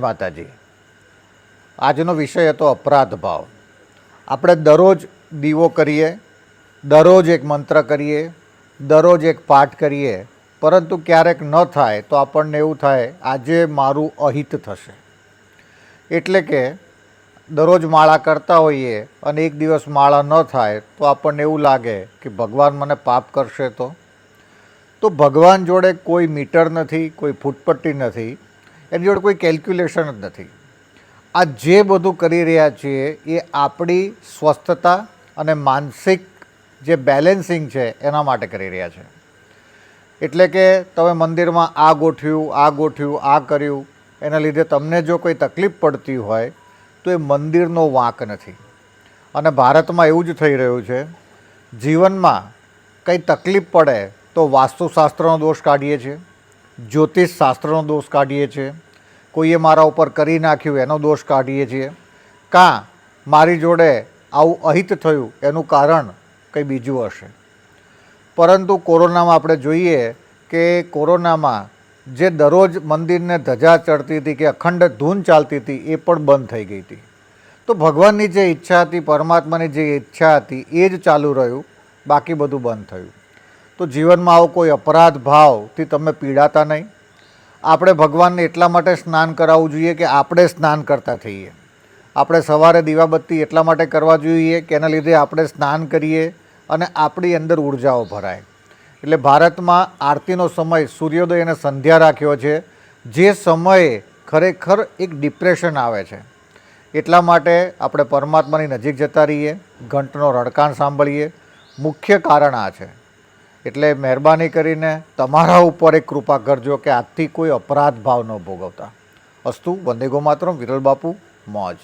માતાજી, આજનો વિષય હતો અપરાધ ભાવ. આપણે દરરોજ દીવો કરીએ, દરરોજ એક મંત્ર કરીએ, દરરોજ એક પાઠ કરીએ, પરંતુ ક્યારેક ન થાય તો આપણને એવું થાય આજે મારું અહિત થશે. એટલે કે દરરોજ માળા કરતા હોઈએ અને એક દિવસ માળા ન થાય તો આપણને એવું લાગે કે ભગવાન મને પાપ કરશે. તો ભગવાન જોડે કોઈ મીટર નથી, કોઈ ફૂટપટ્ટી નથી, એની જોડે કોઈ કેલ્ક્યુલેશન જ નથી. આ જે બધું કરી રહ્યા છીએ એ આપણી સ્વસ્થતા અને માનસિક જે બેલેન્સિંગ છે એના માટે કરી રહ્યા છે. એટલે કે તમે મંદિરમાં આ ગોઠવ્યું, આ કર્યું, એના લીધે તમને જો કોઈ તકલીફ પડતી હોય તો એ મંદિરનો વાંક નથી. અને ભારતમાં એવું જ થઈ રહ્યું છે. જીવનમાં કંઈ તકલીફ પડે તો વાસ્તુશાસ્ત્રનો દોષ કાઢીએ છીએ, જ્યોતિષશાસ્ત્રનો દોષ કાઢીએ છીએ, કોઈએ મારા ઉપર કરી નાખ્યું એનો દોષ કાઢીએ છીએ, કાં મારી જોડે આવું અહિત થયું એનું કારણ કંઈ બીજું હશે. પરંતુ કોરોનામાં આપણે જોઈએ કે કોરોનામાં જે દરરોજ મંદિરને ધજા ચડતી હતી કે અખંડ ધૂન ચાલતી હતી એ પણ બંધ થઈ ગઈ હતી. તો ભગવાનની જે ઈચ્છા હતી, પરમાત્માની જે ઈચ્છા હતી એ જ ચાલુ રહ્યું, બાકી બધું બંધ થયું. તો જીવનમાં આવો કોઈ અપરાધ ભાવથી તમે પીડાતા નહીં. આપણે ભગવાનને એટલા માટે સ્નાન કરાવવું જોઈએ કે આપણે સ્નાન કરતા થઈએ. આપણે સવારે દીવાબત્તી એટલા માટે કરવા જોઈએ કે એના લીધે આપણે સ્નાન કરીએ અને આપણી અંદર ઉર્જાઓ ભરાય. એટલે ભારતમાં આરતીનો સમય સૂર્યોદય અને સંધ્યા રાખ્યો છે, જે સમયે ખરેખર એક ડિપ્રેશન આવે છે. એટલા માટે આપણે પરમાત્માની નજીક જતા રહીએ, ઘંટનો રડકાણ સાંભળીએ. મુખ્ય કારણ આ છે. એટલે મહેરબાની કરીને તમારા ઉપર એક કૃપા કરજો કે આજથી કોઈ અપરાધ ભાવ ન ભોગવતા. અસ્તુ. વંદે ગો માતરમ. વિરલ બાપુ. મોજ.